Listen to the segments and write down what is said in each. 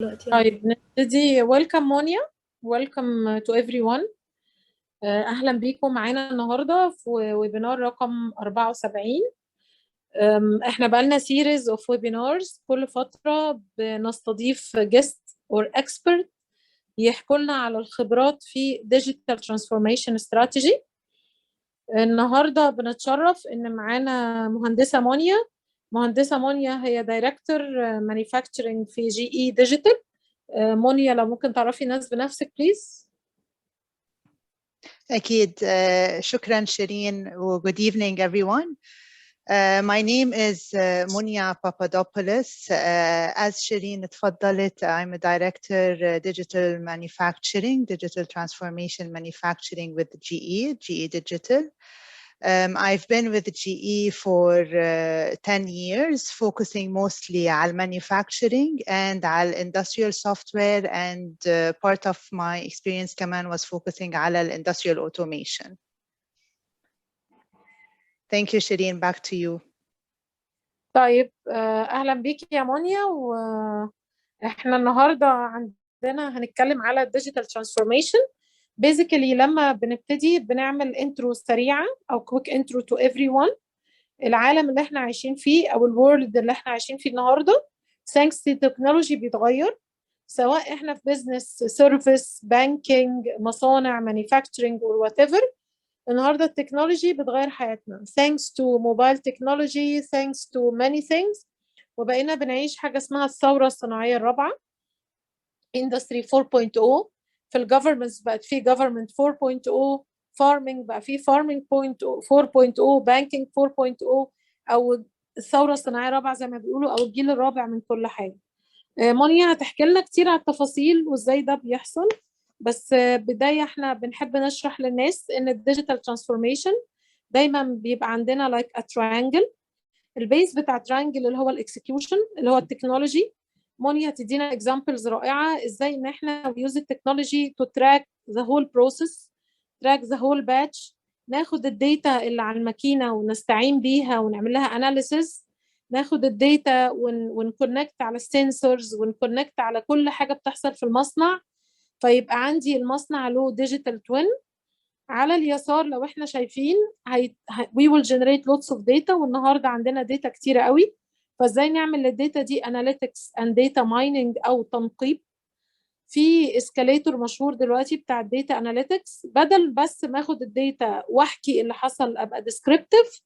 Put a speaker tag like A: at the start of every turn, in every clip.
A: طيب نبتدي. ويلكم مونيا، ويلكم تو everyone. اهلا بيكم معانا النهارده في ويبينار رقم 74. احنا بقالنا سيريز اوف ويبينارز، كل فتره بنستضيف جيست اور اكسبرت يحكوا لنا على الخبرات في ديجيتال ترانسفورميشن استراتيجي. النهارده بنتشرف ان معانا مهندسه مونيا. مهندسه مونيا هي دايركتور مانيفاكتشرنج في جي اي ديجيتال. مونيا لو ممكن تعرفي ناس بنفسك بليز.
B: أكيد. شكرا شيرين و good evening everyone. My name is Munya Papadopoulos. As Shireen اتفضلت, I'm a director digital manufacturing, digital transformation manufacturing with GE Digital. I've been with GE for 10 years, focusing mostly on manufacturing and on industrial software, and part of my experience كمان was focusing on industrial automation. Thank you, Shireen. Back to you.
A: طيب أهلا بيكي يا مونيا. وإحنا النهاردة عندنا هنتكلم على الديجيتال ترانسفورميشن. بيزيكالي لما بنبتدي بنعمل انترو سريعة أو كويك انترو تو everyone. العالم اللي احنا عايشين فيه أو الورلد اللي احنا عايشين فيه النهاردة thanks to technology بيتغير، سواء احنا في بيزنس، سيرفيس، بانكينج، مصانع، مانيفاكتشرنج or whatever. النهارده التكنولوجي بتغير حياتنا thanks to mobile technology, thanks to many things. وبقينا بنعيش حاجة اسمها الثورة الصناعية الرابعة Industry 4.0. في الجفرمنتس بقت في government 4.0، farming بقى في farming 4.0، banking 4.0، أو الثورة الصناعية الرابعة زي ما بيقولوا، أو الجيل الرابع من كل حاجة. مونيا هتحكي لنا كتير على التفاصيل وازاي ده بيحصل، بس بداية احنا بنحب نشرح للناس ان الديجيتال ترانسفورميشن دايما بيبقى عندنا لايك ا تراينجل. البيس بتاع تراينجل اللي هو الاكسكيوشن اللي هو التكنولوجي. مونيا هتدينا اكزامبلز رائعة ازاي ان احنا use التكنولوجي to track the whole process, track the whole batch. ناخد الداتا اللي على الماكينة ونستعين بيها ونعمل لها اناليسيس، ناخد الداتا ونكونكت على السنسورز ونكونكت على كل حاجة بتحصل في المصنع، فيبقى عندي المصنع له ديجيتال توين. على اليسار لو احنا شايفين we will generate lots of data، والنهارده عندنا داتا كتيرة قوي، فازاي نعمل للداتا دي analytics and data mining او تنقيب. في اسكاليتور مشهور دلوقتي بتاع الداتا اناليتكس، بدل بس ما اخد الداتا واحكي اللي حصل ابقى ديسكريبتيف،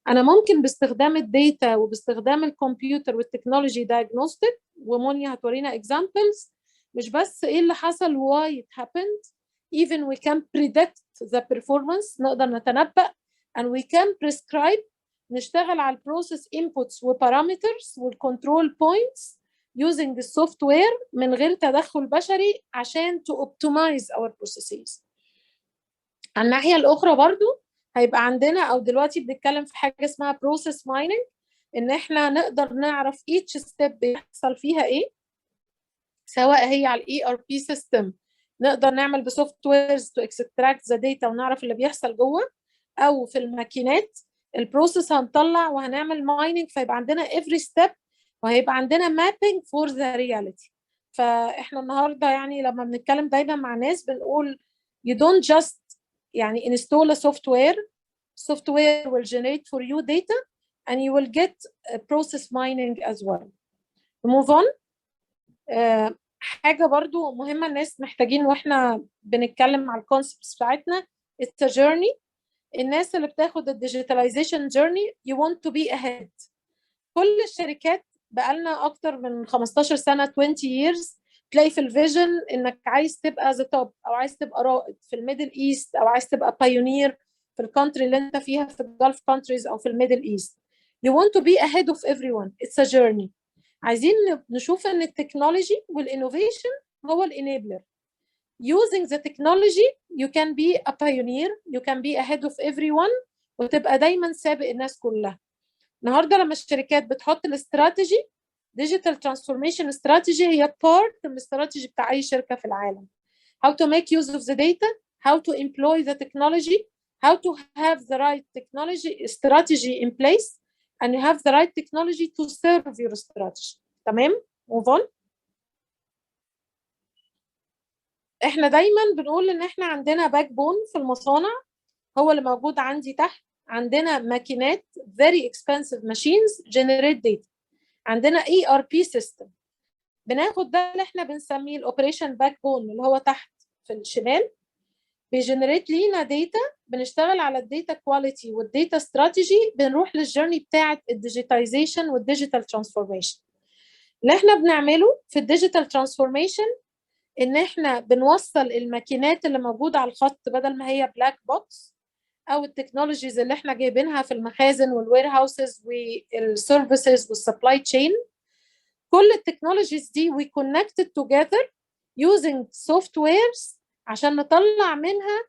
A: انا ممكن باستخدام الداتا وباستخدام الكمبيوتر والتكنولوجي دايجنوستيك. ومونيا هتورينا اكزامبلز مش بس ايه اللي حصل why it happened, even we can predict the performance، نقدر نتنبأ and we can prescribe. نشتغل على البروسيس inputs وبارامترز والكنترول بوينتس using the software من غير تدخل بشري عشان to optimize our processes. على الناحية الأخرى برضو هيبقى عندنا، أو دلوقتي بنتكلم في حاجة اسمها process mining، إن إحنا نقدر نعرف each step بيحصل فيها إيه، سواء هي على ال ERP system نقدر نعمل بسوفت ويرز to extract the data ونعرف اللي بيحصل جوه، أو في الماكينات البروسيس هنطلع وهنعمل mining، فيبقى عندنا every step وهيبقى عندنا mapping for the reality. فإحنا النهاردة يعني لما بنتكلم دايما مع ناس بنقول you don't just يعني install a software will generate for you data and you will get process mining as well. move on. حاجة برضو مهمة الناس محتاجين واحنا بنتكلم على الكونسبتس بتاعتنا it's a journey. الناس اللي بتاخد الديجيتاليزيشن journey you want to be ahead. كل الشركات بقالنا أكتر من 15 سنة 20 years تلاقي في الفيجن إنك عايز تبقى the top، أو عايز تبقى رائد في الميدل إيست، أو عايز تبقى pioneer في الكونتري اللي أنت فيها في الجلف countries أو في الميدل إيست. You want to be ahead of everyone. It's a journey. عايزين نشوف إن التكنولوجي والإنوفيشن هو الانيبلر. Using the technology you can be a pioneer, you can be ahead of everyone، وتبقى دايما سابق الناس كلها. النهارده لما الشركات بتحط الاستراتيجي ديجيتال ترانسفورميشن استراتيجي، هي بارت من الاستراتيجي بتاع اي شركه في العالم. How to make use of the data, how to employ the technology, how to have the right technology strategy in place, and you have the right technology to serve your strategy. تمام؟ move on. احنا دايما بنقول ان احنا عندنا باك بون في المصانع، هو اللي موجود عندي تحت. عندنا ماكينات very expensive machines generate data. عندنا ERP system، بناخد ده اللي احنا بنسميه الاوبريشن باك بون اللي هو تحت في الشمال، بيجنريت لينا داتا. بنشتغل على الداتا كواليتي والداتا استراتيجي، بنروح للجيرني بتاعه الديجيتايزيشن والديجيتال ترانسفورميشن. اللي احنا بنعمله في الديجيتال ترانسفورميشن ان احنا بنوصل الماكينات اللي موجوده على الخط بدل ما هي بلاك بوكس، او التكنولوجيز اللي احنا جايبينها في المخازن والوير هاوسز والسيرفيسز والسبلاي تشين. كل التكنولوجيز دي we connected together using softwares عشان نطلع منها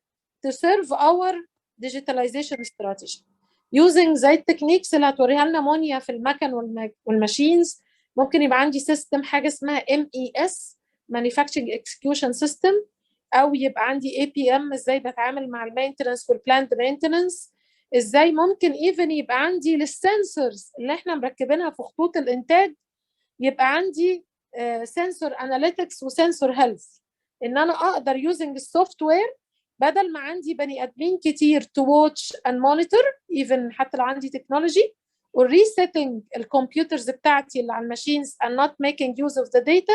A: to serve our digitalization strategy using زي التكنيكس اللي هتوريها لنا مونيا في المكن والماشينز. ممكن يبقى عندي سيستم حاجه اسمها MES Manufacturing Execution System، او يبقى عندي APM ازاي بتعامل مع المينتنس والبلاند مينتنس. ازاي ممكن even يبقى عندي للسنسورز اللي احنا مركبينها في خطوط الانتاج يبقى عندي سنسور اناليتكس وسنسور هيلث، ان انا اقدر يوزنج السوفت وير بدل ما عندي بني ادمين كتير تو واتش اند مونيتور ايفن حتى لو عندي تكنولوجي، والريسيتنج الكمبيوترز بتاعتي اللي على الماشينز and not making use of the data.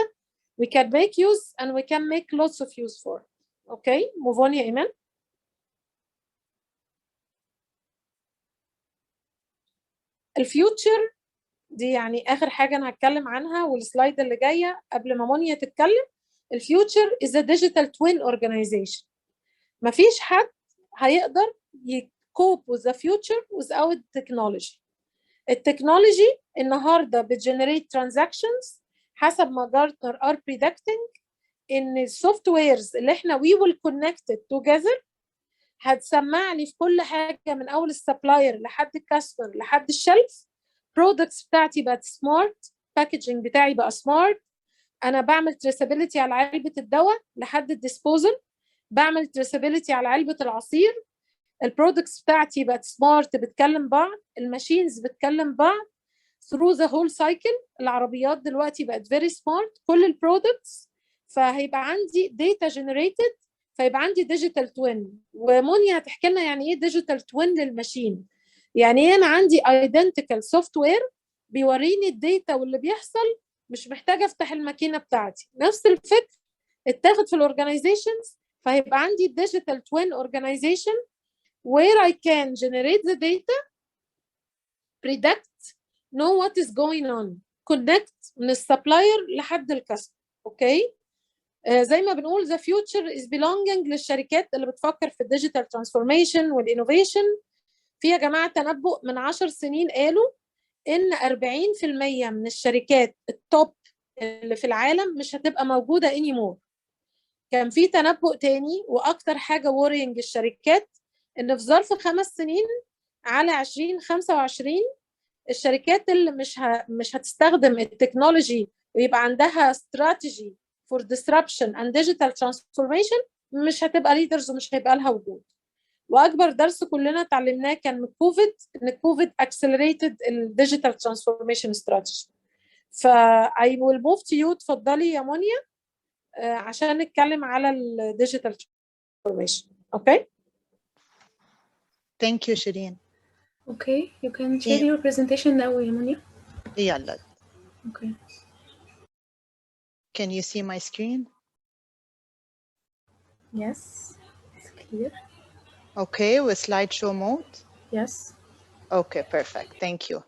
A: We can make use and we can make lots of use for it. Okay, move on يا إيمان. الفيوتشر دي يعني آخر حاجة أنا هتكلم عنها، والسلايد اللي جاية قبل ما مونيا تتكلم. الفيوتشر is a digital twin organization. مفيش حد هيقدر يكوب with the future without technology. التكنولوجي النهارده بتجنريت ترانزاكشنز حسب ما جارتنر are predicting ان السوفت ويرز اللي احنا we will connect it together هتسمع لي في كل حاجه من اول السبلاير لحد الكاستمر لحد الشلف. برودكتس بتاعتي بقت سمارت، باكجينج بتاعي بقى سمارت، انا بعمل تريسابيلتي على علبه الدواء لحد الديسبوزل، بعمل تريسابيلتي على علبه العصير. البرودكتس بتاعتي بقت سمارت بتكلم بعض، الماشينز بتكلم بعض through the whole cycle. العربيات دلوقتي بقت very smart كل البرودكتس. فهيبقى عندي data generated، فيبقى عندي digital twin. ومونيا هتحكي لنا يعني ايه digital twin للماشين، يعني ايه انا عندي identical software بيوريني الداتا واللي بيحصل، مش محتاجه افتح الماكينه بتاعتي. نفس الفكر اتاخد في الاورجانيزيشنز، فهيبقى عندي digital twin organization where I can generate the data, predict, know what is going on, connect من السبلاير لحد الكاستمر. اوكي، زي ما بنقول the future is belonging للشركات اللي بتفكر في الديجيتال ترانسفورميشن والانوفيشن. في يا جماعه تنبؤ من 10 سنين قالوا ان 40% من الشركات التوب اللي في العالم مش هتبقى موجوده anymore. كان في تنبؤ تاني واكتر حاجه worrying الشركات ان في ظرف 5 سنين على 2025 الشركات اللي مش هتستخدم التكنولوجي ويبقى عندها استراتيجي for disruption and digital transformation مش هتبقى ليدرز ومش هيبقى لها وجود. واكبر درس كلنا اتعلمناه كان من كوفيد، ان كوفيد accelerated الديجيتال ترانسفورميشن استراتيجي. ف I will move to you. اتفضلي يا مونيا عشان نتكلم على الديجيتال ترانسفورميشن. اوكي.
B: Thank you, Shireen.
C: Okay, you can share your presentation now, Monia.
B: يلا.
C: Okay.
B: Can you see my screen?
C: Yes, it's clear.
B: Okay, with slideshow mode?
C: Yes.
B: Okay, perfect. Thank you.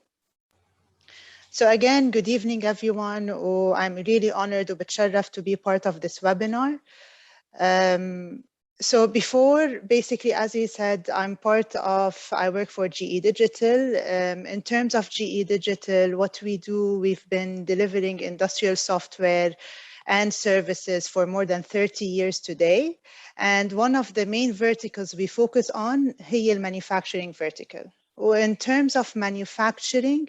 B: So again, good evening, everyone. I'm really honored to be part of this webinar. So before, basically, as you said, I work for GE Digital. In terms of GE Digital, what we do, we've been delivering industrial software and services for more than 30 years today. And one of the main verticals we focus on is the manufacturing vertical. In terms of manufacturing,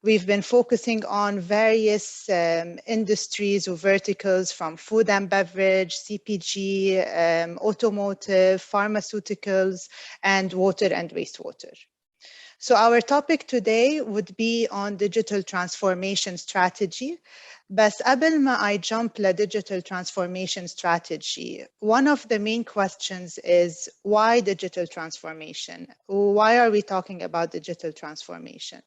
B: we've been focusing on various industries or verticals from food and beverage, CPG, automotive, pharmaceuticals, and water and wastewater. So our topic today would be on digital transformation strategy. بس قبل ما I jump to digital transformation strategy, one of the main questions is why digital transformation? Why are we talking about digital transformation?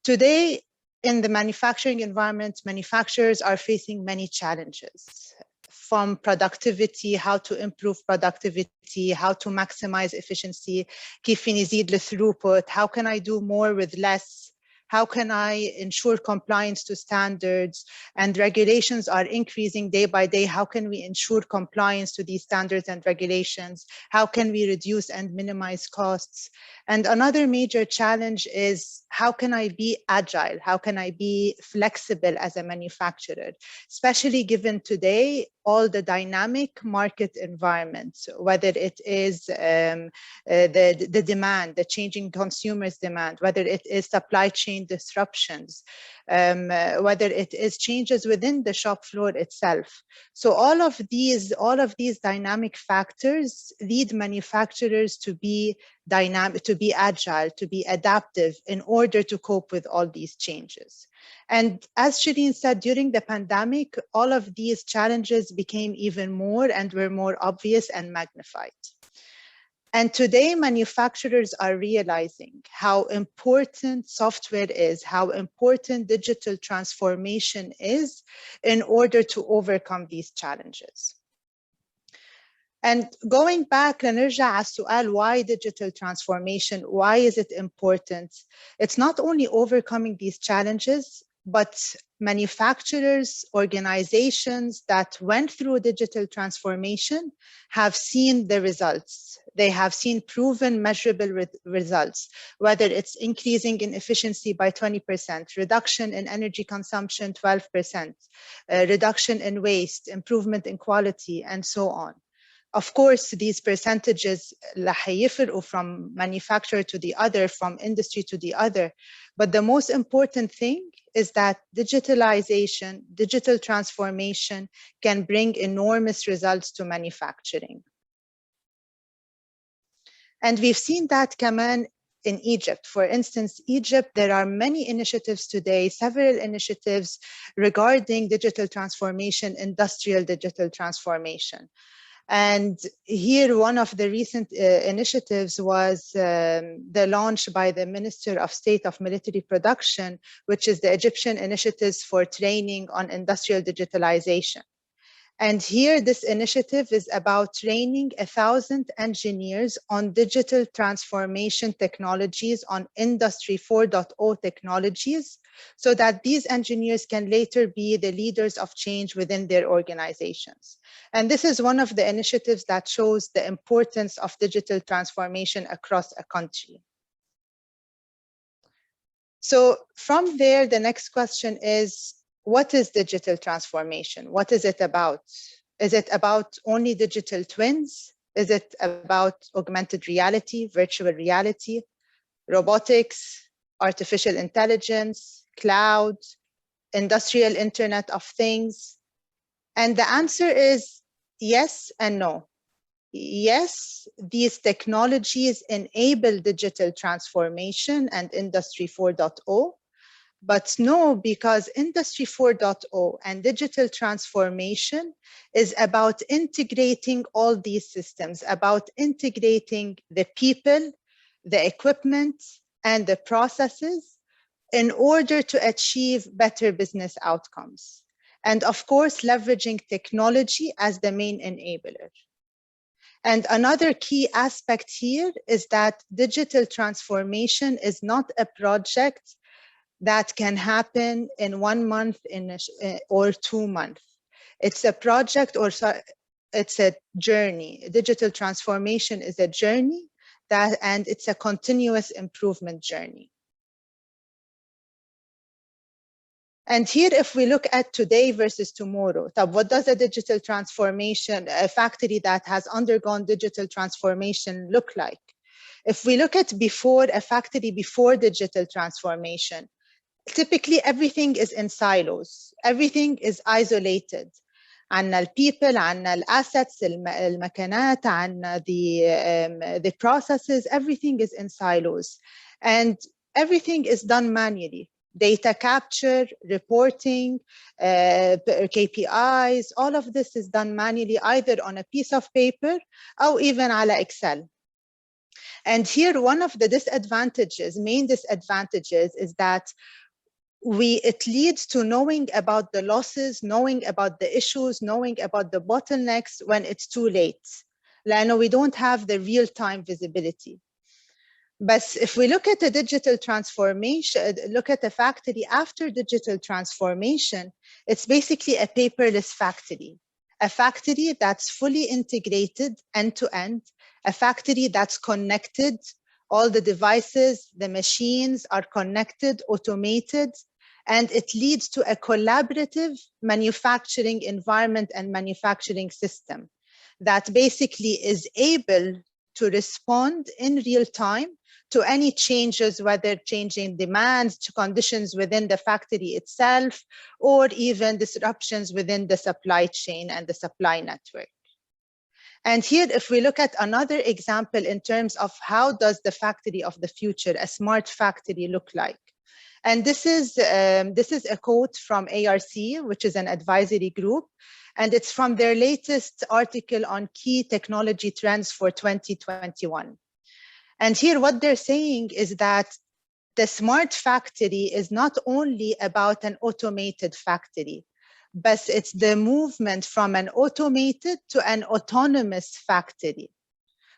B: Today, in the manufacturing environment, manufacturers are facing many challenges, from productivity, how to improve productivity, how to maximize efficiency, كيف نزيد الثroughput, how can I do more with less, how can I ensure compliance to standards, and regulations are increasing day by day. How can we ensure compliance to these standards and regulations? How can we reduce and minimize costs? And another major challenge is how can I be agile? How can I be flexible as a manufacturer, especially given today all the dynamic market environment, whether it is the demand, the changing consumers' demand, whether it is supply chain disruptions, whether it is changes within the shop floor itself. So all of these dynamic factors lead manufacturers to be dynamic, to be agile, to be adaptive in order to cope with all these changes. And as Shireen said, during the pandemic, all of these challenges became even more and were more obvious and magnified. And today, manufacturers are realizing how important software is, how important digital transformation is in order to overcome these challenges. And going back, نرجع على السؤال, why digital transformation? Why is it important? It's not only overcoming these challenges, but manufacturers, organizations that went through digital transformation have seen the results. They have seen proven measurable results, whether it's increasing in efficiency by 20%, reduction in energy consumption 12%, reduction in waste, improvement in quality, and so on. Of course, these percentages يفرقوا from manufacturer to the other, from industry to the other. But the most important thing is that digitalization, digital transformation can bring enormous results to manufacturing. And we've seen that كمان in Egypt. For instance, Egypt, there are many initiatives today, several initiatives regarding digital transformation, industrial digital transformation. And here, one of the recent initiatives was the launch by the Minister of State of Military Production, which is the Egyptian Initiatives for Training on Industrial Digitalization. And here, this initiative is about training 1,000 engineers on digital transformation technologies, on Industry 4.0 technologies, so that these engineers can later be the leaders of change within their organizations. And this is one of the initiatives that shows the importance of digital transformation across a country. So from there, the next question is, what is digital transformation? What is it about? Is it about only digital twins? Is it about augmented reality, virtual reality, robotics, artificial intelligence, cloud, industrial Internet of Things? And the answer is yes and no. Yes, these technologies enable digital transformation and Industry 4.0. But no, because Industry 4.0 and digital transformation is about integrating all these systems, about integrating the people, the equipment, and the processes in order to achieve better business outcomes. And of course, leveraging technology as the main enabler. And another key aspect here is that digital transformation is not a project that can happen in 1 month or 2 months. It's a project, or it's a journey. Digital transformation is a journey, and it's a continuous improvement journey. And here, if we look at today versus tomorrow, what does a digital transformation, a factory that has undergone digital transformation look like? If we look at before, a factory before digital transformation, typically everything is in silos, everything is isolated. عنا البيبل, عنا الأسيتس, المكانات, عنا the processes, everything is in silos. And everything is done manually. Data capture, reporting, KPIs, all of this is done manually, either on a piece of paper or even على Excel. And here, one of the main disadvantages is that it leads to knowing about the losses, knowing about the issues, knowing about the bottlenecks when it's too late. لأنه we don't have the real-time visibility. But if we look at a digital transformation, look at a factory after digital transformation, it's basically a paperless factory, a factory that's fully integrated end-to-end, a factory that's connected. All the devices, the machines are connected, automated, and it leads to a collaborative manufacturing environment and manufacturing system that basically is able to respond in real time to any changes, whether changing demands, to conditions within the factory itself, or even disruptions within the supply chain and the supply network. And here, if we look at another example in terms of how does the factory of the future, a smart factory, look like? And this is a quote from ARC, which is an advisory group, and it's from their latest article on key technology trends for 2021. And here what they're saying is that the smart factory is not only about an automated factory, but it's the movement from an automated to an autonomous factory.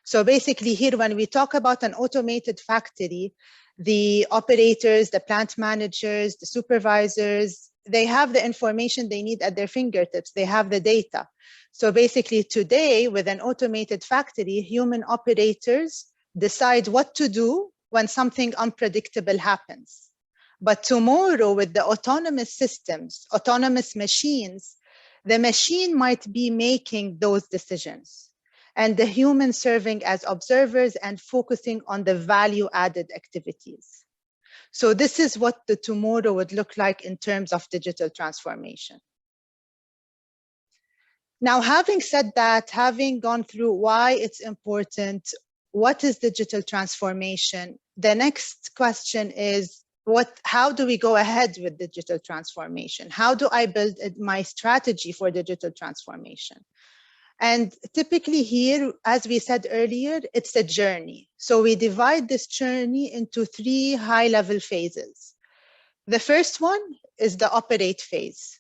B: So basically here, when we talk about an automated factory, the operators, the plant managers, the supervisors, they have the information they need at their fingertips. They have the data. So basically today, with an automated factory, human operators decide what to do when something unpredictable happens. But tomorrow, with the autonomous systems, autonomous machines, the machine might be making those decisions, and the humans serving as observers and focusing on the value-added activities. So this is what the tomorrow would look like in terms of digital transformation. Now, having said that, having gone through why it's important, what is digital transformation? The next question is, how do we go ahead with digital transformation? How do I build my strategy for digital transformation? And typically here, as we said earlier, it's a journey. So we divide this journey into 3 high-level phases. The first one is the operate phase.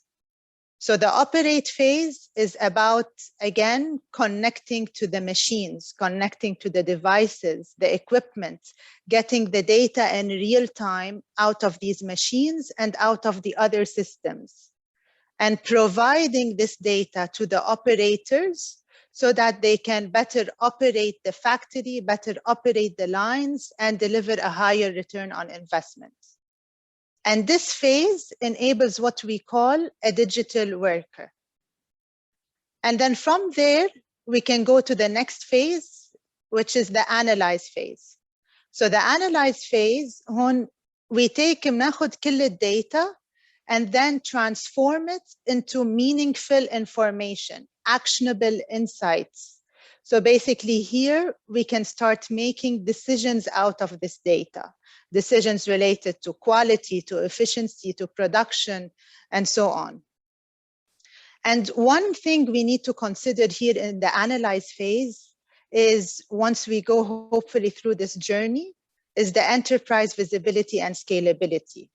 B: So the operate phase is about, again, connecting to the machines, connecting to the devices, the equipment, getting the data in real time out of these machines and out of the other systems, and providing this data to the operators so that they can better operate the factory, better operate the lines, and deliver a higher return on investment. And this phase enables what we call a digital worker. And then from there, we can go to the next phase, which is the analyze phase. So the analyze phase, we بناخد كل الدata and then transform it into meaningful information, actionable insights. So basically here, we can start making decisions out of this data, decisions related to quality, to efficiency, to production, and so on. And one thing we need to consider here in the analyze phase is, once we go hopefully through this journey, is the enterprise visibility and scalability.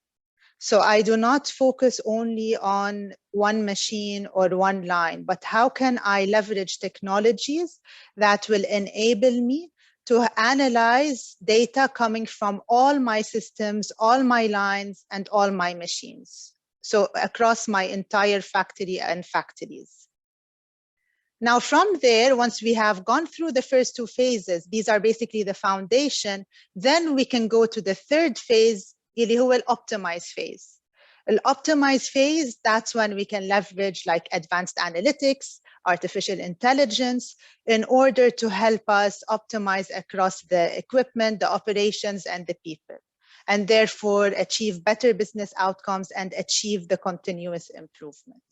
B: So I do not focus only on one machine or one line, but how can I leverage technologies that will enable me to analyze data coming from all my systems, all my lines, and all my machines. So across my entire factory and factories. Now from there, once we have gone through the first 2 phases, these are basically the foundation, then we can go to the third phase, اللي هو الoptimize phase. The optimize phase, that's when we can leverage like advanced analytics, artificial intelligence, in order to help us optimize across the equipment, the operations, and the people, and therefore achieve better business outcomes and achieve the continuous improvement.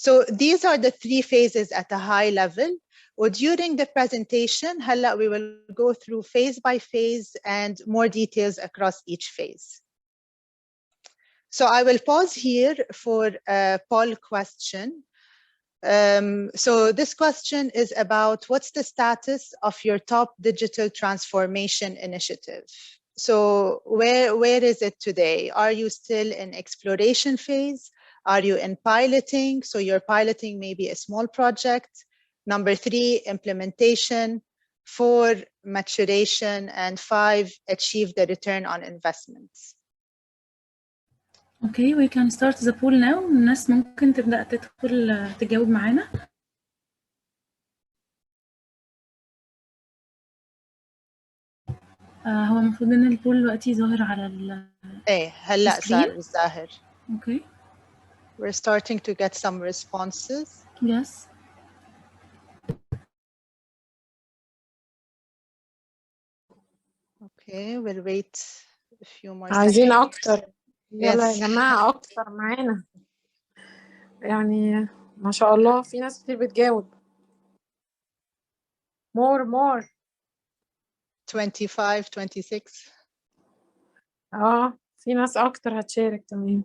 B: So these are the three phases at a high level. During the presentation, we will go through phase by phase and more details across each phase. So I will pause here for a poll question. So this question is about what's the status of your top digital transformation initiative? So where is it today? Are you still in exploration phase? Are you in piloting? So you're piloting maybe a small project. Number 3, implementation. 4, maturation. And 5, achieve the return on investments.
C: Okay, we can start the poll now. الناس ممكن تبدأ تدخل تجاوب معانا. هو المفروض ان البول دلوقتي ظاهر على
B: ايه هلا صار ظاهر.
C: Okay.
B: We're starting to get some responses.
C: Yes.
B: Okay, we'll wait a few more seconds.
A: عايزين أكتر. يلا يا جماعة أكتر معانا. يعني ما شاء الله في ناس كتير بتجاوب. more
B: 25 26.
A: في ناس أكتر هتشارك كمان.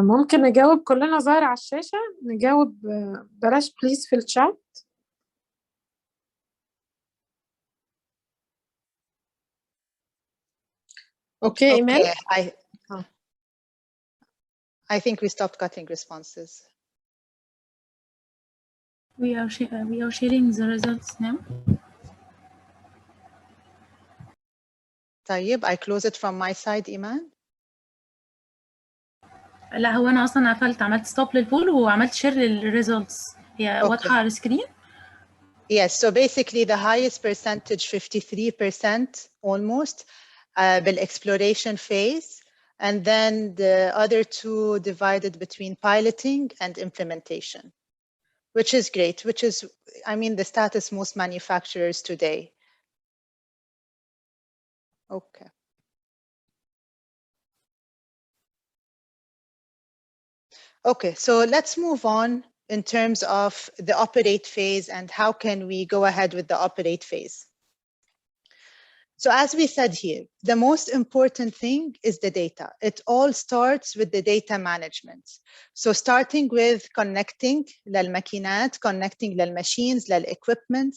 A: ممكن نجاوب كلنا ظاهر على الشاشة. نجاوب بلاش بليز في الشات. Okay, Iman?
B: I think we stopped getting responses.
C: We are sharing the results now.
B: طيب, I close it from my side, Iman.
C: لا هو أنا أصلاً عملت stop للبول وعملت share للresults. هي واضحة على السكرين؟
B: Yes, so basically the highest percentage, 53% almost, بالexploration phase, and then the other 2 divided between piloting and implementation, which is great, which is, I mean, the status most manufacturers today. Okay. Okay, so let's move on in terms of the operate phase and how can we go ahead with the operate phase. So as we said here, the most important thing is the data. It all starts with the data management. So starting with connecting للماكينات, connecting للmachines, للequipment,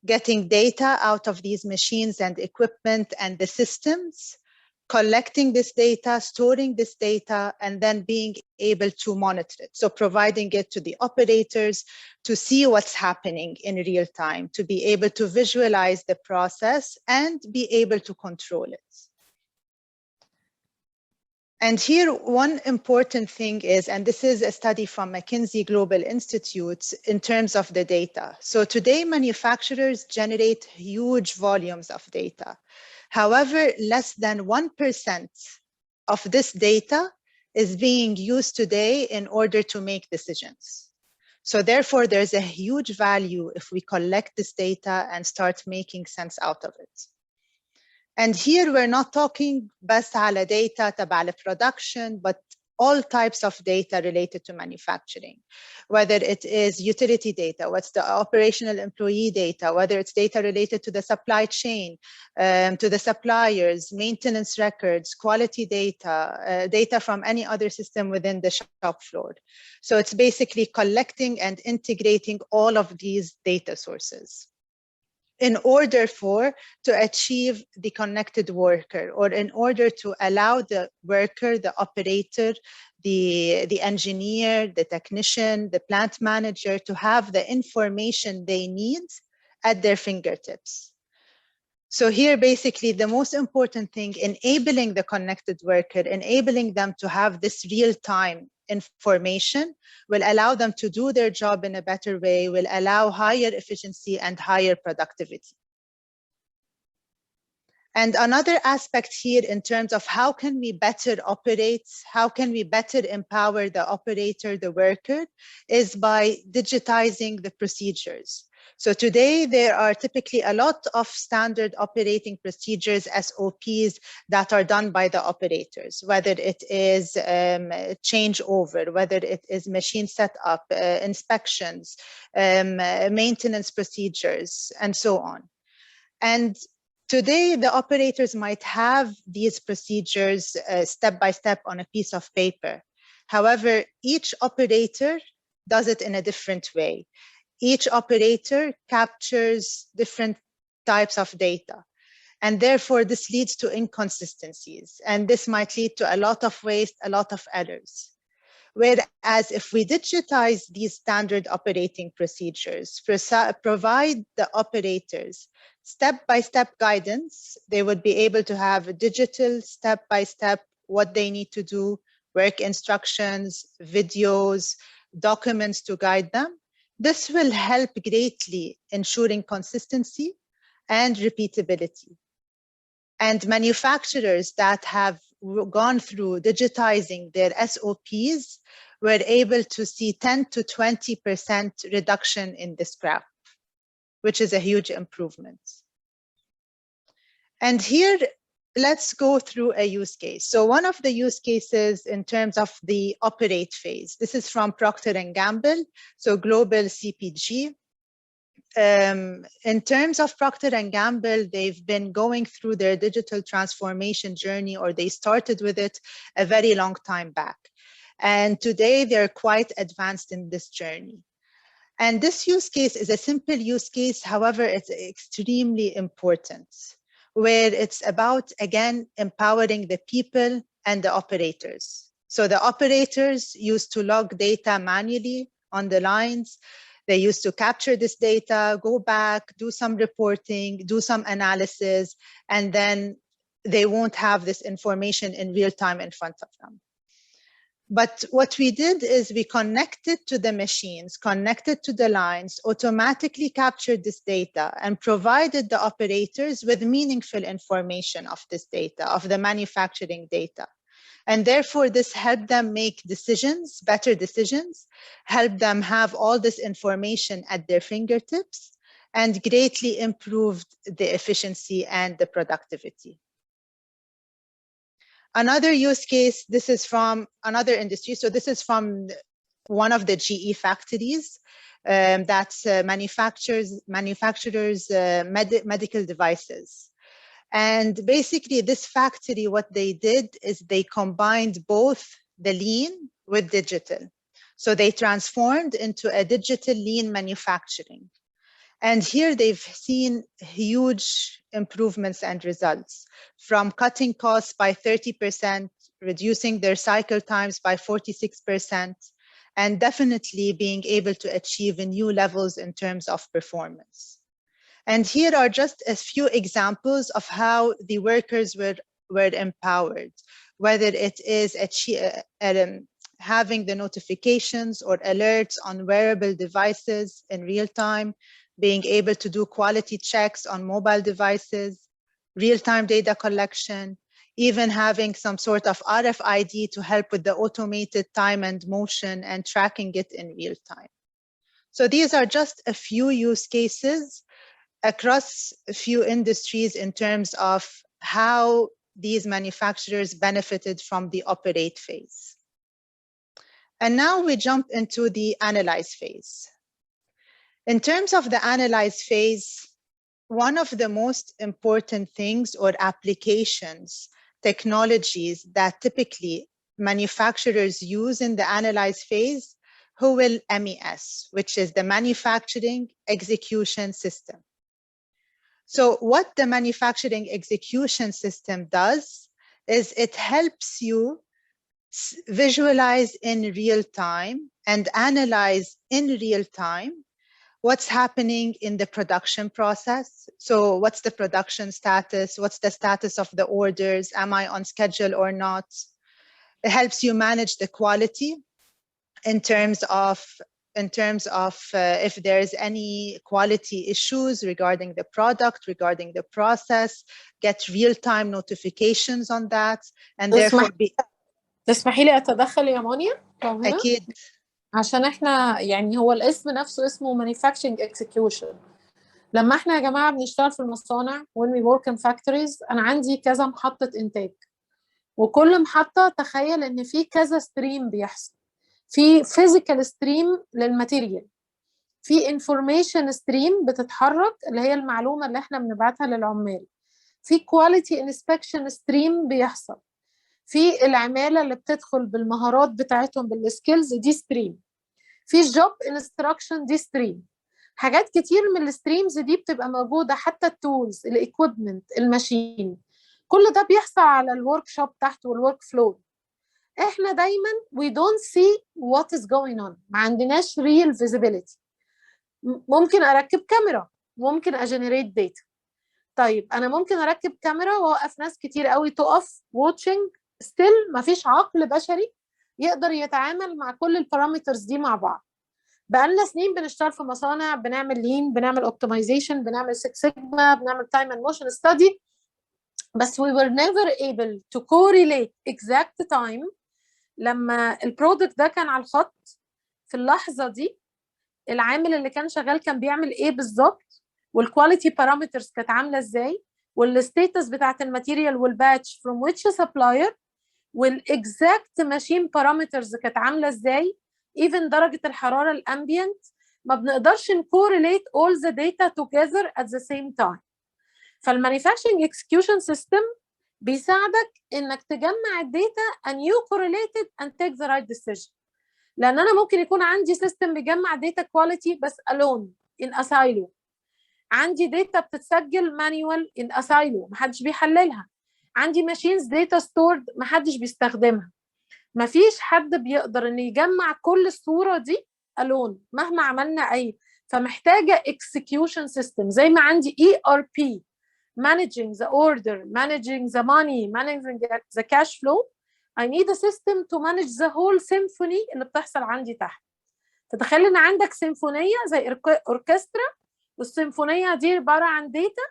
B: getting data out of these machines and equipment and the systems, collecting this data, storing this data, and then being able to monitor it. So providing it to the operators to see what's happening in real time, to be able to visualize the process and be able to control it. And here, one important thing is, and this is a study from McKinsey Global Institute in terms of the data. So today, manufacturers generate huge volumes of data. However, less than 1% of this data is being used today in order to make decisions. So therefore, there's a huge value if we collect this data and start making sense out of it. And here we're not talking بس على data تبع production, but all types of data related to manufacturing, whether it is utility data, what's the operational employee data, whether it's data related to the supply chain, to the suppliers, maintenance records, quality data, data from any other system within the shop floor. So it's basically collecting and integrating all of these data sources in order to achieve the connected worker, or in order to allow the worker, the operator, the engineer, the technician, the plant manager to have the information they need at their fingertips. So here, basically, the most important thing, enabling the connected worker, enabling them to have this real-time information will allow them to do their job in a better way, will allow higher efficiency and higher productivity. And another aspect here in terms of how can we better operate, how can we better empower the operator, the worker, is by digitizing the procedures. So today there are typically a lot of standard operating procedures, SOPs, that are done by the operators, whether it is changeover, whether it is machine setup, inspections, maintenance procedures, and so on. And today the operators might have these procedures step by step on a piece of paper. However, each operator does it in a different way. Each operator captures different types of data. And therefore, this leads to inconsistencies. And this might lead to a lot of waste, a lot of errors. Whereas if we digitize these standard operating procedures, provide the operators step-by-step guidance, they would be able to have a digital step-by-step what they need to do, work instructions, videos, documents to guide them. This will help greatly ensuring consistency and repeatability. And manufacturers that have gone through digitizing their SOPs were able to see 10 to 20% reduction in the scrap, which is a huge improvement. And here, let's go through a use case. So one of the use cases in terms of the operate phase, this is from Procter and Gamble, so global CPG. In terms of Procter and Gamble, they've been going through their digital transformation journey, or they started with it a very long time back. And today they're quite advanced in this journey. And this use case is a simple use case. However, it's extremely important, where it's about, again, empowering the people and the operators. So the operators used to log data manually on the lines. They used to capture this data, go back, do some reporting, do some analysis, and then they won't have this information in real time in front of them. But what we did is we connected to the machines, connected to the lines, automatically captured this data and provided the operators with meaningful information of this data, of the manufacturing data. And therefore, this helped them make decisions, better decisions, helped them have all this information at their fingertips, and greatly improved the efficiency and the productivity. Another use case, this is from another industry. So this is from one of the GE factories that manufactures medical devices. And basically this factory, what they did is they combined both the lean with digital. So they transformed into a digital lean manufacturing. And here they've seen huge improvements and results, from cutting costs by 30%, reducing their cycle times by 46%, and definitely being able to achieve new levels in terms of performance. And here are just a few examples of how the workers were empowered, whether it is having the notifications or alerts on wearable devices in real time, being able to do quality checks on mobile devices, real-time data collection, even having some sort of RFID to help with the automated time and motion and tracking it in real time. So these are just a few use cases across a few industries in terms of how these manufacturers benefited from the operate phase. And now we jump into the analyze phase. In terms of the analyze phase, one of the most important things or applications, technologies that typically manufacturers use in the analyze phase, MES, which is the Manufacturing Execution System. So what the Manufacturing Execution System does is it helps you visualize in real time and analyze in real time what's happening in the production process. So what's the production status? What's the status of the orders? Am I on schedule or not? It helps you manage the quality in terms of if there's any quality issues regarding the product, regarding the process, get real-time notifications on that, and therefore
A: تسمحي لي أتدخل يا مونيا؟
B: أكيد.
A: عشان احنا يعني هو الاسم نفسه اسمه manufacturing execution. لما احنا يا جماعة بنشتغل في المصانع when we work in factories، انا عندي كذا محطة انتاج، وكل محطة تخيل ان في كذا ستريم بيحصل. في physical stream للماتيريال، في information stream بتتحرك اللي هي المعلومة اللي احنا بنبعتها للعمال، في quality inspection stream بيحصل، في العمالة اللي بتدخل بالمهارات بتاعتهم بالسكيلز دي ستريم، في job instruction دي ستريم. حاجات كتير من الستريمز دي بتبقى موجودة، حتى التولز، الايكويبمنت، الماشين، كل ده بيحصل على الورك شوب تحت والورك فلو. احنا دايما we don't see what is going on، ما عندناش real visibility. ممكن اركب كاميرا، ممكن اجنريت داتا. طيب انا ممكن اركب كاميرا واوقف ناس كتير قوي تقف واتشنج، ستيل مفيش عقل بشري يقدر يتعامل مع كل البارامترز دي مع بعض. بقالنا سنين بنشتغل في مصانع، بنعمل لين، بنعمل اوبتمايزيشن، بنعمل 6 سيجما، بنعمل تايم اند موشن ستادي، بس we were never able to correlate exact time. لما البرودكت ده كان على الخط في اللحظه دي، العامل اللي كان شغال كان بيعمل ايه بالظبط، والكواليتي بارامترز كانت عامله ازاي، والستيتس بتاعت الماتيريال والباتش from which supplier، والاكزاكت ماشين بارامترز كانت عامله ازاي، even درجه الحراره الامبيانت. ما بنقدرش نكورليت all the data together at the same time. فالمانيفاكتشرنج اكسكيوشن سيستم بيساعدك انك تجمع الداتا and you correlate it and take the right decision. لان انا ممكن يكون عندي سيستم بيجمع داتا كواليتي بس alone in a silo، عندي داتا بتتسجل مانيوال in a silo محدش بيحللها، عندي ماشينز داتا ستورد محدش بيستخدمها. مفيش حد بيقدر انه يجمع كل الصوره دي alone مهما عملنا اي. فمحتاجه execution system، زي ما عندي ERP managing the order, managing the money, managing the cash flow. I need a system to manage the whole symphony اللي بتحصل عندي تحت. تتخيل ان عندك سيمفونيه زي اوركسترا، والسيمفونيه دي عباره عن داتا،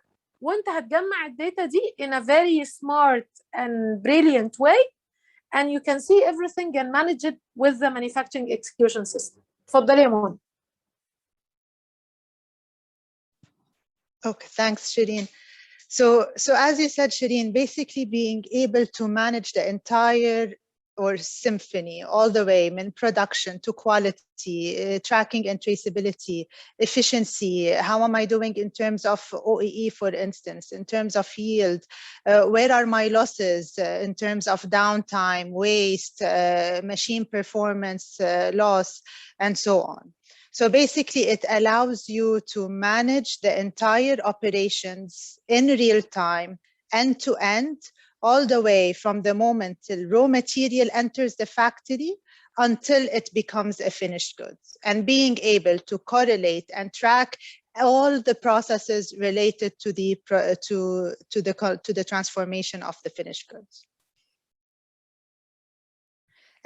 A: وانت هتجمع الداتا دي in a very smart and brilliant way, and you can see everything and manage it with the manufacturing execution system. اتفضلي يا منى.
B: Okay, thanks, Shireen. So as you said, Shireen, basically being able to manage the entire or symphony all the way from production to quality, tracking and traceability, efficiency, how am I doing in terms of OEE, for instance, in terms of yield, where are my losses in terms of downtime, waste, machine performance loss, and so on. So basically, it allows you to manage the entire operations in real time, end to end, all the way from the moment the raw material enters the factory until it becomes a finished goods, and being able to correlate and track all the processes related to the transformation of the finished goods.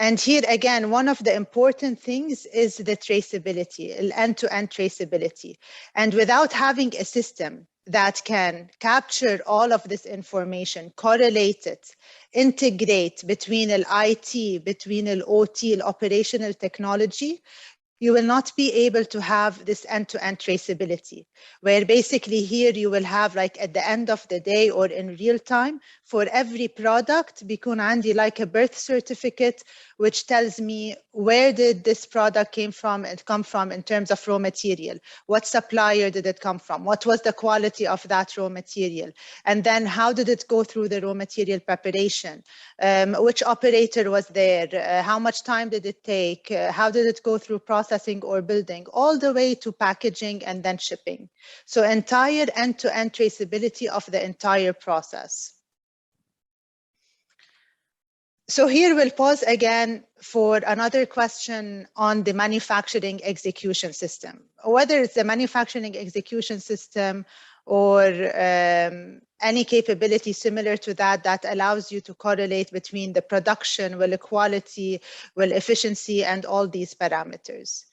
B: And here again, one of the important things is the traceability, end-to-end traceability. And without having a system that can capture all of this information, correlate it, integrate between the IT, between the OT, operational technology, you will not be able to have this end-to-end traceability, where basically here you will have, like at the end of the day or in real time, for every product, بيكون عندي like a birth certificate, which tells me where did this product come from in terms of raw material, what supplier did it come from, what was the quality of that raw material, and then how did it go through the raw material preparation, which operator was there, how much time did it take, how did it go through processing or building, all the way to packaging and then shipping. So entire end-to-end traceability of the entire process. So here we'll pause again for another question on the manufacturing execution system. Whether it's the manufacturing execution system or any capability similar to that allows you to correlate between the production, well, the quality, well, efficiency, and all these parameters.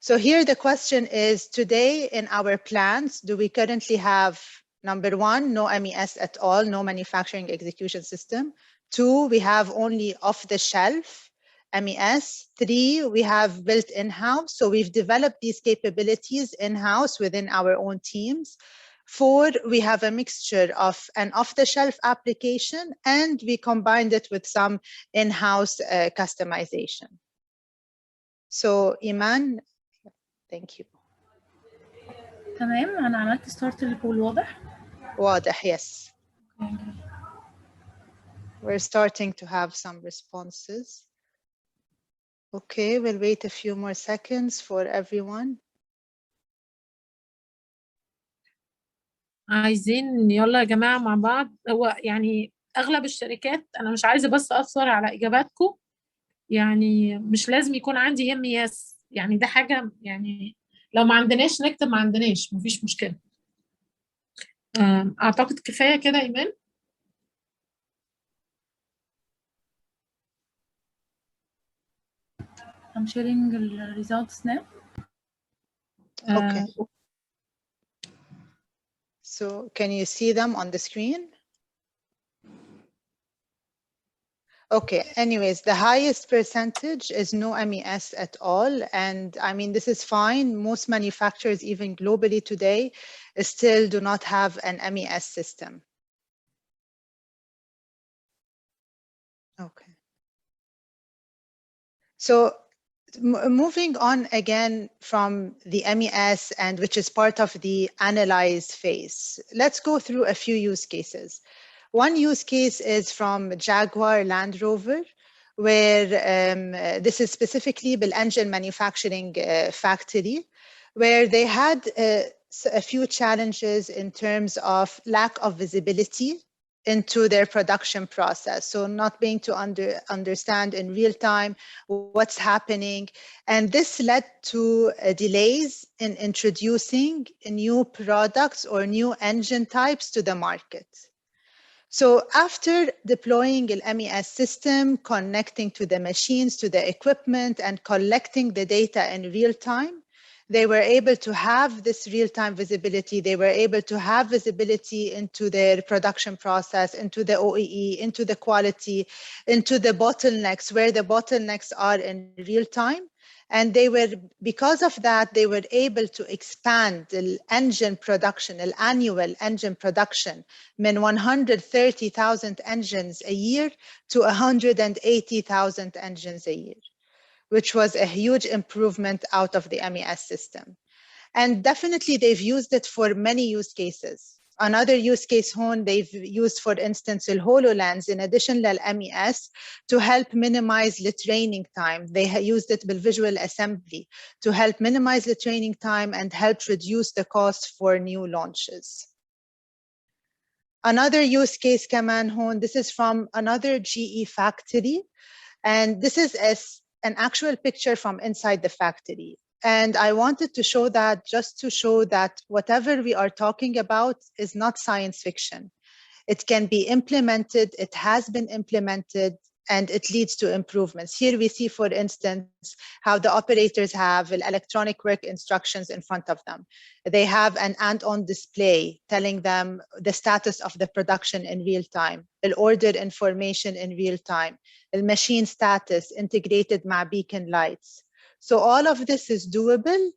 B: So here the question is, today in our plants, do we currently have, number one, no MES at all, no manufacturing execution system? Two, we have only off-the-shelf MES. 3, we have built in-house. So we've developed these capabilities in-house within our own teams. 4, we have a mixture of an off-the-shelf application, and we combined it with some in-house customization. So Iman, thank you.
C: تمام، أنا عملت ستارت للبول. واضح؟
B: واضح, yes. We're starting to have some responses. Okay, we'll wait a few more seconds for everyone.
A: عايزين يلا يا جماعة مع بعض. هو يعني أغلب الشركات، أنا مش عايزة بس أثر على إجاباتكم، يعني مش لازم يكون عندي MES، يعني ده حاجة يعني لو ما عندناش نكتب ما عندناش، مفيش مشكلة. أعتقد كفاية كده إيمان.
C: I'm sharing the results now.
B: Okay. So can you see them on the screen? Okay, anyways, the highest percentage is no MES at all. And I mean, this is fine. Most manufacturers, even globally today, still do not have an MES system. Okay. So moving on again from the MES, and which is part of the analyze phase, let's go through a few use cases. One use case is from Jaguar Land Rover, where this is specifically the engine manufacturing factory, where they had a few challenges in terms of lack of visibility into their production process. So not being to understand in real time what's happening. And this led to delays in introducing new products or new engine types to the market. So after deploying the MES system, connecting to the machines, to the equipment, and collecting the data in real time, they were able to have this real-time visibility. They were able to have visibility into their production process, into the OEE, into the quality, into the bottlenecks, where the bottlenecks are in real time. And they were, because of that, they were able to expand the engine production, the annual engine production, from 130,000 engines a year to 180,000 engines a year, which was a huge improvement out of the MES system. And definitely they've used it for many use cases. Another use case they've used, for instance, the HoloLens in addition to MES to help minimize the training time. They used it with visual assembly to help minimize the training time and help reduce the cost for new launches. Another use case, Kaman, this is from another GE factory. And this is an actual picture from inside the factory. And I wanted to show that just to show that whatever we are talking about is not science fiction. It can be implemented, it has been implemented, and it leads to improvements. Here we see, for instance, how the operators have electronic work instructions in front of them. They have an and-on display telling them the status of the production in real time, the order information in real time, the machine status integrated with beacon lights. So all of this is doable,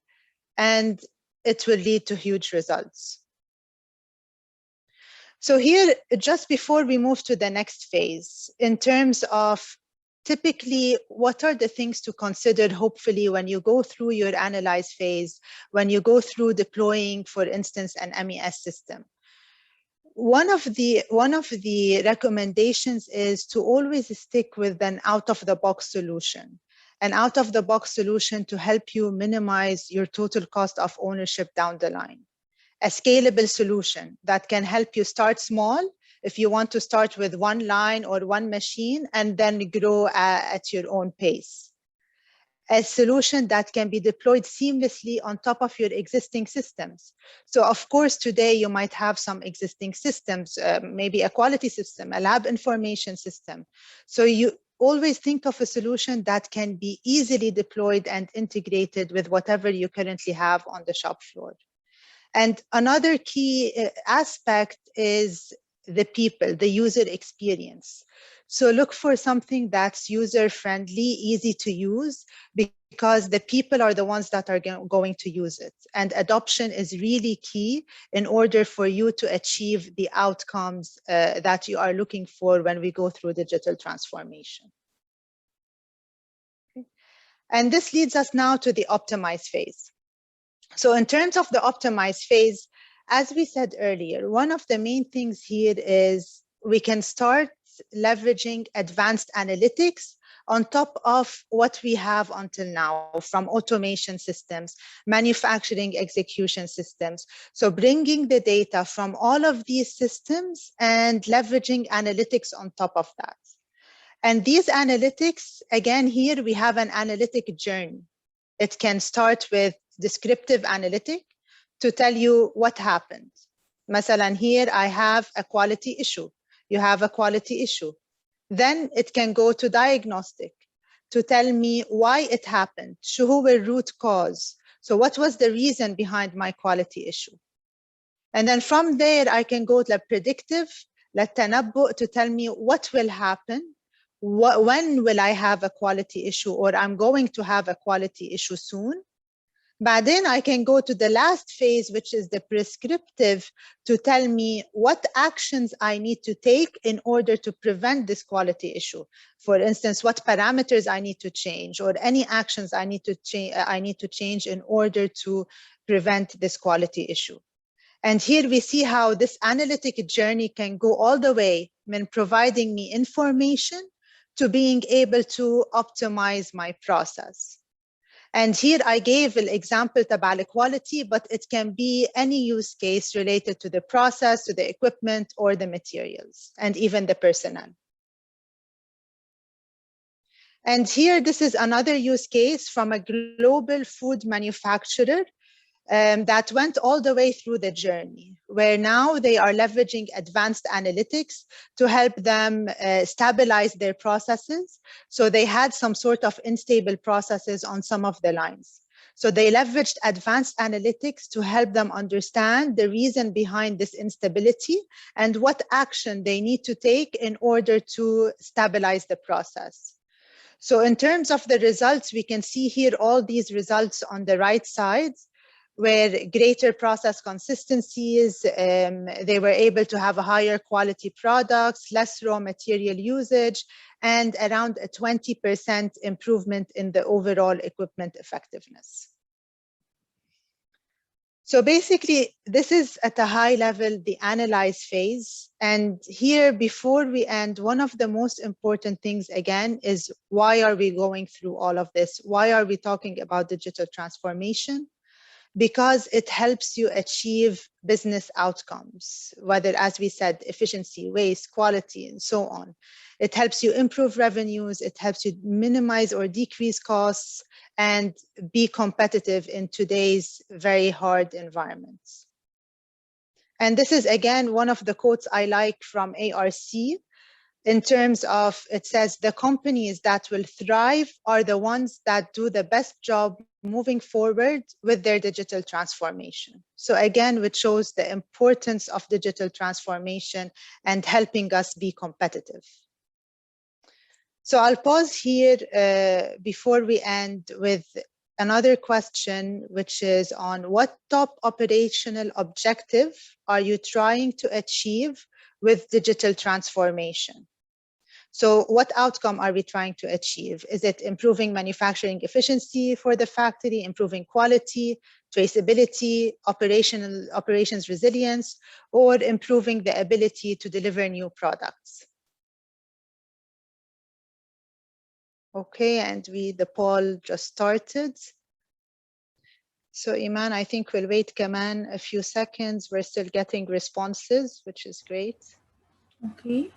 B: and it will lead to huge results. So here, just before we move to the next phase, in terms of typically what are the things to consider, hopefully, when you go through your analyze phase, when you go through deploying, for instance, an MES system. One of the recommendations is to always stick with an out-of-the-box solution. An out-of-the-box solution to help you minimize your total cost of ownership down the line. A scalable solution that can help you start small if you want to start with one line or one machine and then grow at your own pace. A solution that can be deployed seamlessly on top of your existing systems. So of course, today you might have some existing systems, maybe a quality system, a lab information system. So you always think of a solution that can be easily deployed and integrated with whatever you currently have on the shop floor. And another key aspect is the people, the user experience. So look for something that's user-friendly, easy to use, because the people are the ones that are going to use it. And adoption is really key in order for you to achieve the outcomes that you are looking for when we go through digital transformation. Okay. And this leads us now to the optimize phase. So in terms of the optimize phase, as we said earlier, one of the main things here is we can start leveraging advanced analytics on top of what we have until now, from automation systems, manufacturing execution systems. So bringing the data from all of these systems and leveraging analytics on top of that. And these analytics, again, here we have an analytic journey. It can start with descriptive analytic to tell you what happened. Masalan, here I have a quality issue. You have a quality issue. Then it can go to diagnostic to tell me why it happened. شو هو root cause? So what was the reason behind my quality issue? And then from there, I can go to predictive, للتنبؤ, to tell me what will happen, when will I have a quality issue, or I'm going to have a quality issue soon. But then I can go to the last phase, which is the prescriptive, to tell me what actions I need to take in order to prevent this quality issue. For instance, what parameters I need to change, or any actions I need to change in order to prevent this quality issue. And here we see how this analytic journey can go all the way from providing me information to being able to optimize my process. And here I gave an example about quality, but it can be any use case related to the process, to the equipment, or the materials, and even the personnel. And here, this is another use case from a global food manufacturer that went all the way through the journey, where now they are leveraging advanced analytics to help them stabilize their processes. So they had some sort of unstable processes on some of the lines. So they leveraged advanced analytics to help them understand the reason behind this instability and what action they need to take in order to stabilize the process. So in terms of the results, we can see here all these results on the right side, where greater process consistencies, they were able to have a higher quality products, less raw material usage, and around a 20% improvement in the overall equipment effectiveness. So basically, this is at a high level, the analyze phase. And here, before we end, one of the most important things, again, is why are we going through all of this? Why are we talking about digital transformation? Because it helps you achieve business outcomes, whether, as we said, efficiency, waste, quality, and so on. It helps you improve revenues, it helps you minimize or decrease costs, and be competitive in today's very hard environments. And this is, again, one of the quotes I like from ARC, in terms of, it says, the companies that will thrive are the ones that do the best job moving forward with their digital transformation. So again, which shows the importance of digital transformation and helping us be competitive. So I'll pause here before we end with another question, which is on what top operational objective are you trying to achieve with digital transformation? So what outcome are we trying to achieve? Is it improving manufacturing efficiency for the factory, improving quality, traceability, operations resilience, or improving the ability to deliver new products? Okay, and the poll just started. So Iman, I think we'll wait Kaman a few seconds. We're still getting responses, which is great.
C: Okay.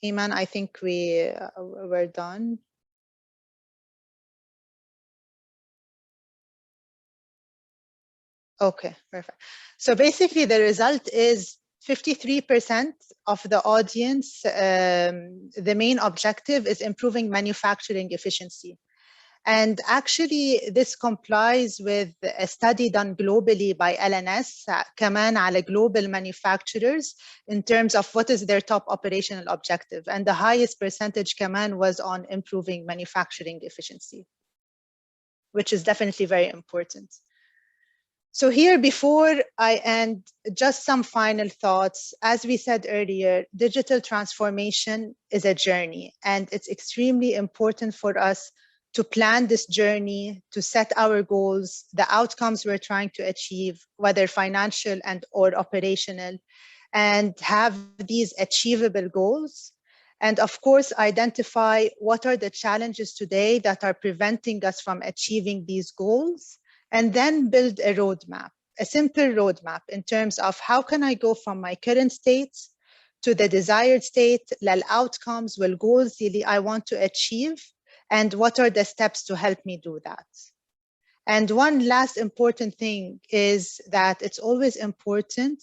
B: Iman, I think we're done. Okay, perfect. So basically the result is 53% of the audience, the main objective is improving manufacturing efficiency. And actually, this complies with a study done globally by LNS, كمان على global manufacturers, in terms of what is their top operational objective. And the highest percentage كمان was on improving manufacturing efficiency, which is definitely very important. So here, before I end, just some final thoughts. As we said earlier, digital transformation is a journey, and it's extremely important for us to plan this journey, to set our goals, the outcomes we're trying to achieve, whether financial and or operational, and have these achievable goals. And of course, identify what are the challenges today that are preventing us from achieving these goals, and then build a roadmap, a simple roadmap in terms of how can I go from my current state to the desired state, للoutcomes, والgoals اللي I want to achieve, and what are the steps to help me do that. And one last important thing is that it's always important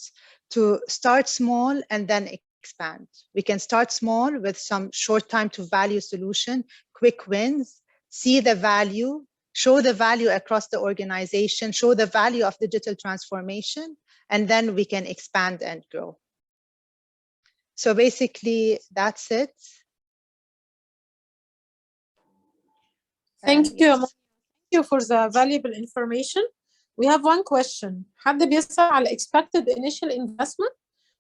B: to start small and then expand. We can start small with some short time to value solution, quick wins, see the value, show the value across the organization, show the value of digital transformation, and then we can expand and grow. So basically, that's it.
A: Thank you. Yes. Thank you for the valuable information. We have one question. حد بيسأل على expected initial investment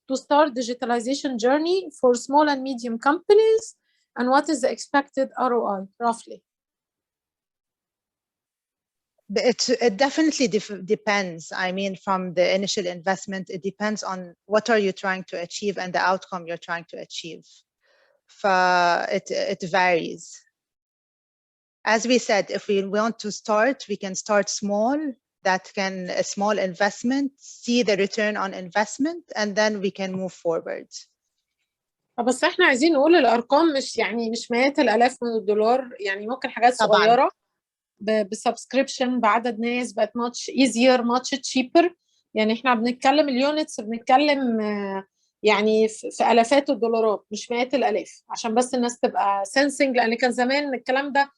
A: to start digitalization journey for small and medium companies, and what is the expected ROI, roughly?
B: It definitely depends. I mean, from the initial investment, it depends on what are you trying to achieve and the outcome you're trying to achieve. It varies. As we said, if we want to start, we can start small. That can a small investment, see the return on investment, and then we can move forward.
A: بس احنا عايزين نقول الارقام مش مئات الالاف من الدولار، يعني ممكن حاجات صغيره بسبسكريبشن بعدد ناس بقت much easier much cheaper. يعني احنا بنتكلم اليونتس، بنتكلم يعني في الافات الدولارات مش مئات الالاف، عشان بس الناس تبقى سنسنج، لان كان زمان الكلام ده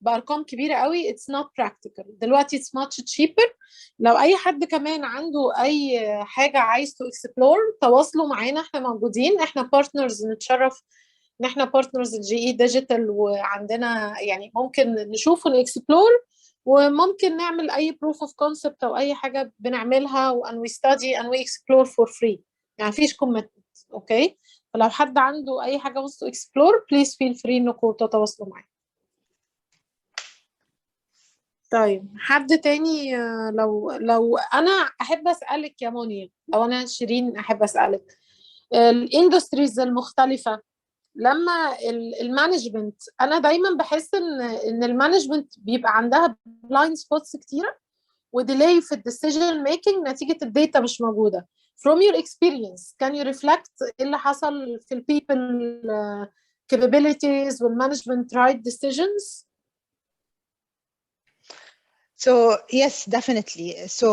A: بارقام كبيره قوي. it's not practical. دلوقتي it's much cheaper. لو اي حد كمان عنده اي حاجه عايز to explore، تواصلوا معانا، احنا موجودين، احنا بارتنرز، نتشرف ان احنا بارتنرز الجي اي ديجيتال، وعندنا يعني ممكن نشوف ونكسبلور، وممكن نعمل اي بروف اوف كونسبت او اي حاجه بنعملها وان وي ستادي and we explore for free. يعني مفيش كوميتمنت. اوكي، فلو حد عنده اي حاجه wants to explore please feel free انكم تتواصلوا معانا. طيب حد تاني؟ لو انا احب اسالك يا مونيا، لو انا شيرين احب اسالك، الاندستريز المختلفه لما المانجمنت، انا دايما بحس ان المانجمنت بيبقى عندها بلايند سبوتس كتيره وديلي في الديسيجن ميكنج نتيجه الداتا مش موجوده. From your experience, can you reflect ايه اللي حصل في البيبل capabilities والmanagement right decisions?
B: So yes, definitely. So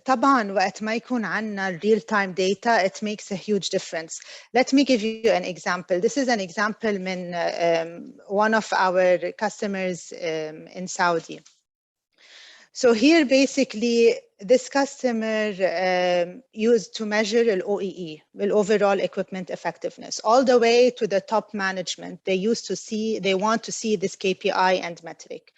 B: طبعا وقت ما يكون عنا real time data, it makes a huge difference. Let me give you an example. This is an example من one of our customers in Saudi. So here basically this customer used to measure the OEE, the overall equipment effectiveness, all the way to the top management. They want to see this KPI and metric.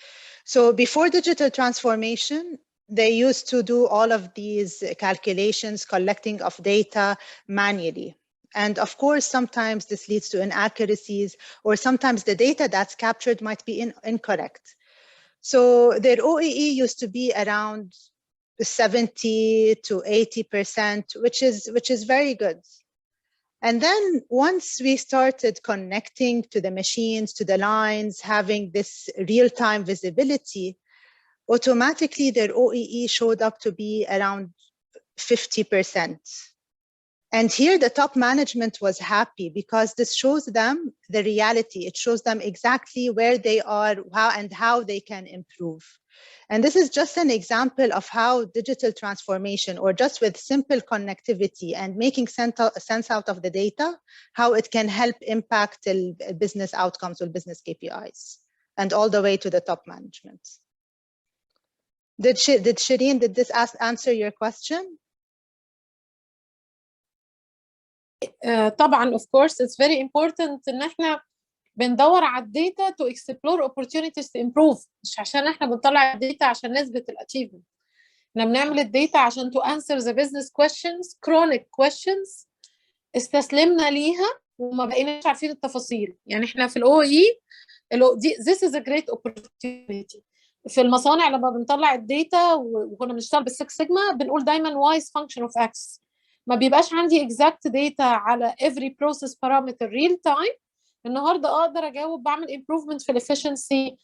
B: So before digital transformation, they used to do all of these calculations, collecting of data manually. And of course, sometimes this leads to inaccuracies, or sometimes the data that's captured might be incorrect. So their OEE used to be around 70 to 80%, which is very good. And then once we started connecting to the machines, to the lines, having this real-time visibility, automatically their OEE showed up to be around 50%. And here the top management was happy because this shows them the reality. It shows them exactly where they are, how they can improve. And this is just an example of how digital transformation, or just with simple connectivity and making sense out of the data, how it can help impact the business outcomes or business KPIs. and all the way to the top management. Did Shireen, did this answer your question?
A: طبعا of course it's very important ان احنا بندور على الداتا to explore opportunities to improve، مش عشان احنا بنطلع الداتا عشان نثبت الاتشيفمنت. احنا بنعمل الداتا عشان to answer the business questions, chronic questions استسلمنا ليها وما بقيناش عارفين التفاصيل. يعني احنا في الاو اي this is a great opportunity. في المصانع لما بنطلع الداتا وكنا بنشتغل بالسكس سيجما بنقول دايما wise function of x. ما بيبقاش عندي exact data على every process parameter real time. النهارده اقدر اجاوب بعمل improvement في efficiency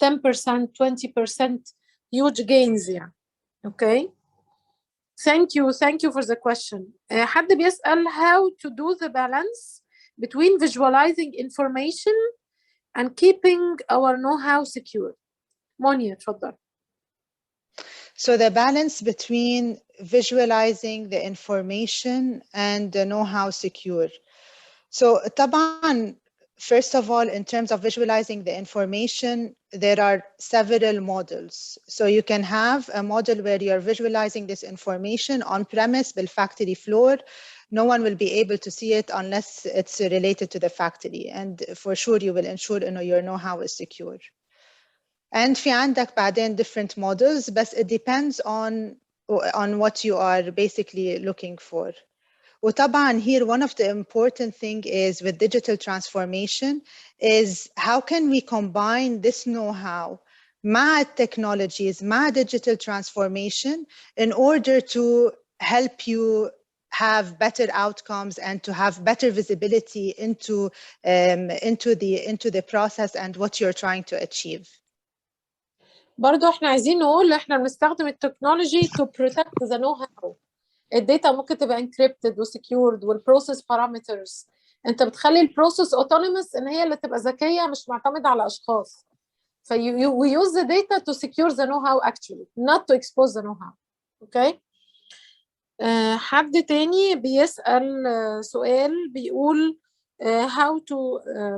A: 10% 20% huge gains يعني. اوكي. Thank you for the question. حد بيسأل how to do the balance between visualizing information and keeping our know-how secure. مونيا اتفضل.
B: So the balance between visualizing the information and the know-how secure. So طبعا, first of all, in terms of visualizing the information, there are several models. So you can have a model where you're visualizing this information on premise bil factory floor. No one will be able to see it unless it's related to the factory. And for sure, you will ensure your know-how is secure. And في عندك بعدين different models, but it depends on what you are basically looking for. وطبعا here one of the important thing is with digital transformation is how can we combine this know-how مع technologies, مع digital transformation in order to help you have better outcomes and to have better visibility into the process and what you're trying to achieve.
A: برضو احنا عايزين نقول احنا بنستخدم التكنولوجي to protect the know-how. الداتا ممكن تبقى encrypted وسكيورد والبروسيس بارامترز. انت بتخلي البروسيس autonomous ان هي اللي تبقى ذكيه مش معتمده على اشخاص. we use the data to secure the know-how actually, not to expose the know-how. اوكي. حد تاني بيسأل سؤال بيقول how to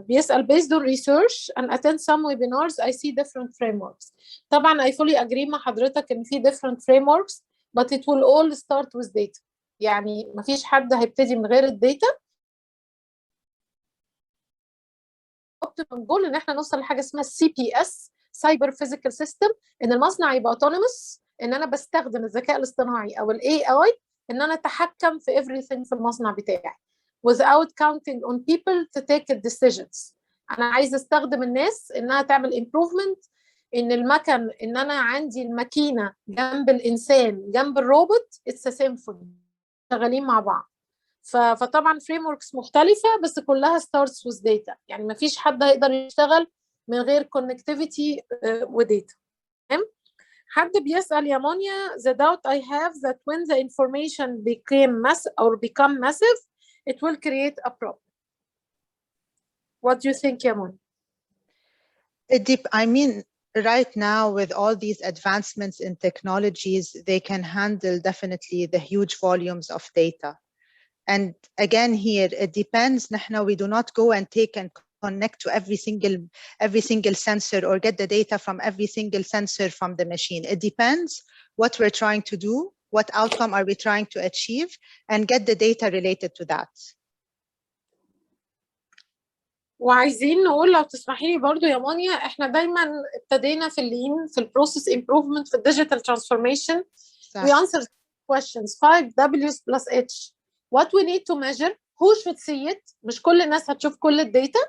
A: بيسأل based on research and attend some webinars I see different frameworks. طبعا I fully agree مع حضرتك ان في different frameworks but it will all start with data. يعني مفيش حد هيبتدي من غير الداتا. goal ان احنا نوصل لحاجه اسمها CPS Cyber Physical System، ان المصنع يبقى autonomous، ان انا بستخدم الذكاء الاصطناعي او AI ان انا اتحكم في everything في المصنع بتاعي without counting on people to take decisions. انا عايزه استخدم الناس انها تعمل improvement، ان المكن ان انا عندي الماكينه جنب الانسان جنب الروبوت it's a symphony شغالين مع بعض. فطبعا فريم وركس مختلفه بس كلها starts with data. يعني ما فيش حد هيقدر يشتغل من غير connectivity وداتا. تمام. حد بيسأل يا مونيا the doubt I have that when the information become massive it will create a problem. What do you think يا مونيا?
B: I mean, right now with all these advancements in technologies, they can handle definitely the huge volumes of data. And again here, it depends. We do not go and take and connect to every single sensor or get the data from every single sensor from the machine. It depends what we're trying to do, what outcome are we trying to achieve, and get the data related to that.
A: وعايزين نقول لو تسمحي لي برضو يا مونيا، احنا دايما ابتدينا في اللين في البروسيس امبروفمنت في الديجيتال ترانسفورميشن. We answer questions 5 W's plus H. What we need to measure, who should see it؟ مش كل الناس هتشوف كل الداتا.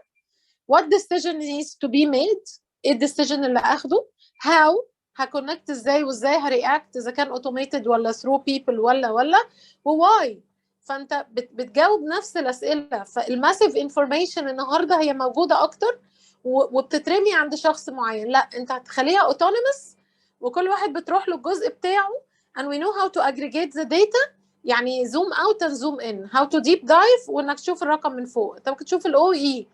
A: What decision needs to be made؟ ايه الديسيجن اللي اخده؟ How هكونكت ازاي وازاي هرياكت اذا كان اوتوميتد ولا through people ولا وواي. فانت بتجاوب نفس الاسئله. فالماسيف انفورميشن النهارده هي موجوده اكتر وبتترمي عند شخص معين. لا، انت هتخليها اوتونومس وكل واحد بتروح له الجزء بتاعه. and we know how to aggregate the data. يعني zoom out and zoom in, how to deep dive وانك تشوف الرقم من فوق. انت ممكن تشوف الاو اي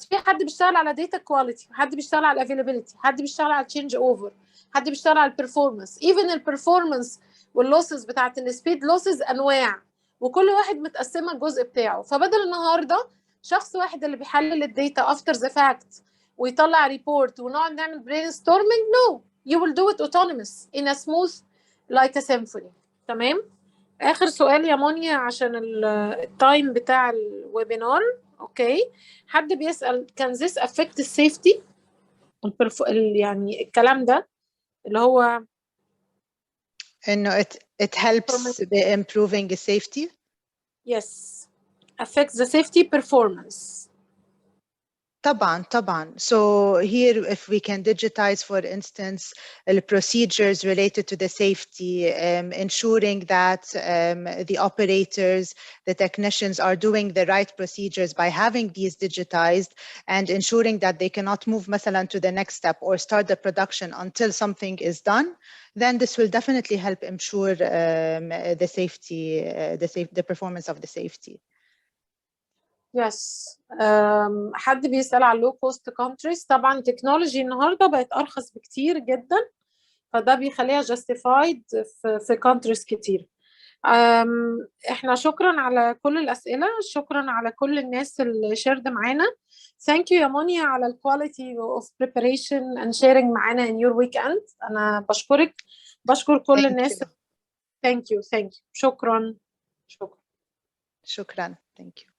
A: في حد بيشتغل على data quality، حد بيشتغل على availability، حد بيشتغل على change over، حد بيشتغل على البرفورمانس. even البرفورمانس واللوسز بتاعت السبيد لوسز انواع، وكل واحد متقسمه الجزء بتاعه. فبدل النهارده شخص واحد اللي بيحلل الداتا افتر ذا فاكت ويطلع ريبورت ونقعد نعمل brainstorming. No, you will do it autonomous in a smooth like a symphony. تمام. آخر سؤال يا مونيا عشان التايم بتاع الويبينار. اوكي، حد بيسأل can this affect the safety؟ يعني الكلام ده اللي هو
B: إنه it helps improving the safety.
A: Yes, affects the safety performance.
B: طبعا. So here if we can digitize, for instance, the procedures related to the safety, ensuring that the operators, the technicians are doing the right procedures by having these digitized, and ensuring that they cannot move مثلا to the next step or start the production until something is done, then this will definitely help ensure the safety, the performance of the safety.
A: Yes. حد بيسأل على low cost countries. طبعا تكنولوجي النهارده بقت أرخص بكتير جدا، فده بيخليها justified في countries كتير. احنا شكرا على كل الأسئلة، شكرا على كل الناس اللي شارد معانا. Thank you يا مونيا على quality of preparation and sharing معانا in your weekend. أنا بشكرك، بشكر كل الناس. Thank you. شكرا.
B: Thank you.